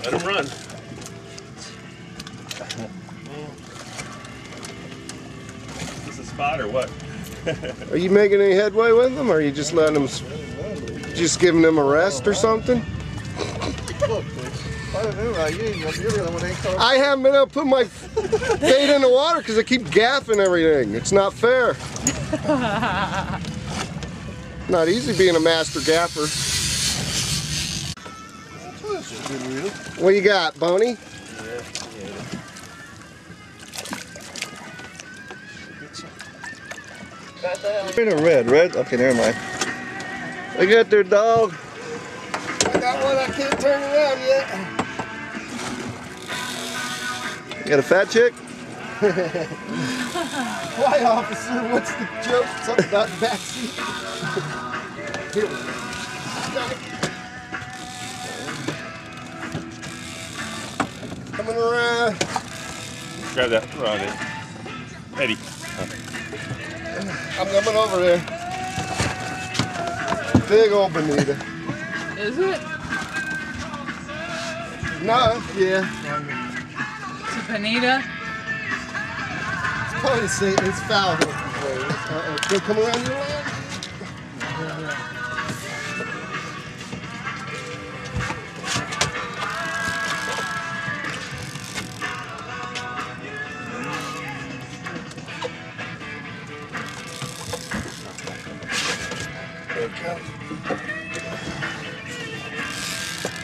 Let him run. Is this a spot or what? Are you making any headway with them, or are you just letting them, just giving them a rest or something? I haven't been able to put my bait in the water because I keep gaffing everything. It's not fair. Not easy being a master gaffer. What you got, Boney? Red. Okay, never mind. I got their dog. I got one. I can't turn around yet. You got a fat chick? Why, officer? What's the joke? Something about the backseat. Here we go. Coming around. Grab that rod in. Eddie. I'm coming over there. Big old bonita. Is it? No, yeah. It's a bonita? It's probably the same. It's foul. Can I come around your land?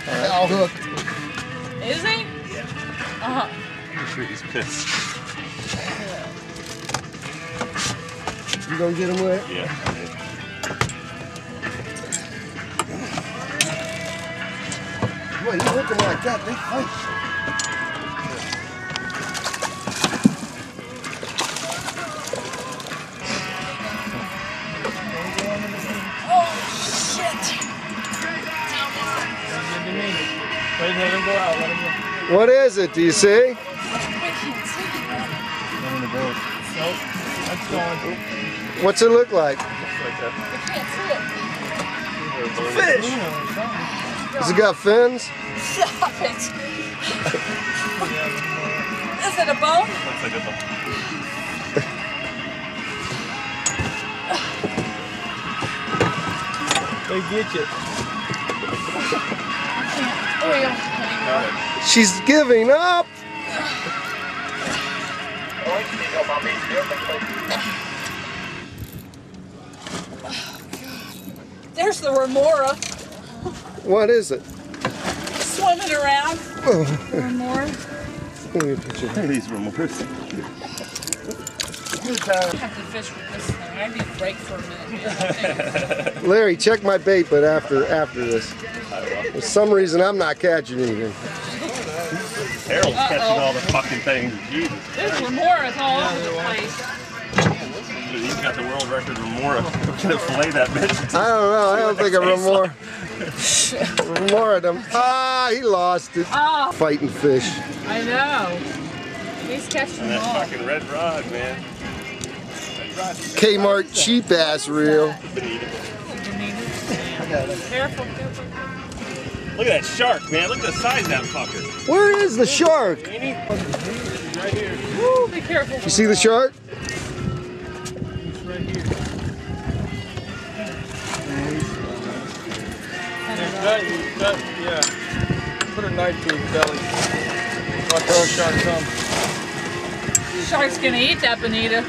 Foul hook. Is he? I'm sure he's pissed. You gonna get him wet? Yeah. Boy, you looking like that, they fight. Let him go out. Let him go. What is it? Do you see? Let him go. Nope. That's gone. What's it look like? Fish! Has it got fins? Stop it! Is it a bone? Looks like a bone. They get you. She's giving up. There's the remora What is it? swimming around. The remora. Let me put you. These remorse. I have to fish with this thing. I need a break for a minute. Larry, check my bait, but after this. For some reason, I'm not catching anything. Harold's catching all the fucking things. Jesus. There's remoras all over the place. He's got the world record remora. We're gonna fillet that bitch. I don't know. I don't think a remora them. Ah, he lost it. Oh, Fighting fish. I know. He's catching And them that all. fucking red rod, man. Kmart cheap ass reel. Careful. Look at that shark, man. Look at the size of that fucker. Where is the shark? Ain't he? Right here. Woo, be careful. You see the shark? It's right here. Yeah. Put a knife to his belly. Watch our shark come. Shark's gonna eat that bonita.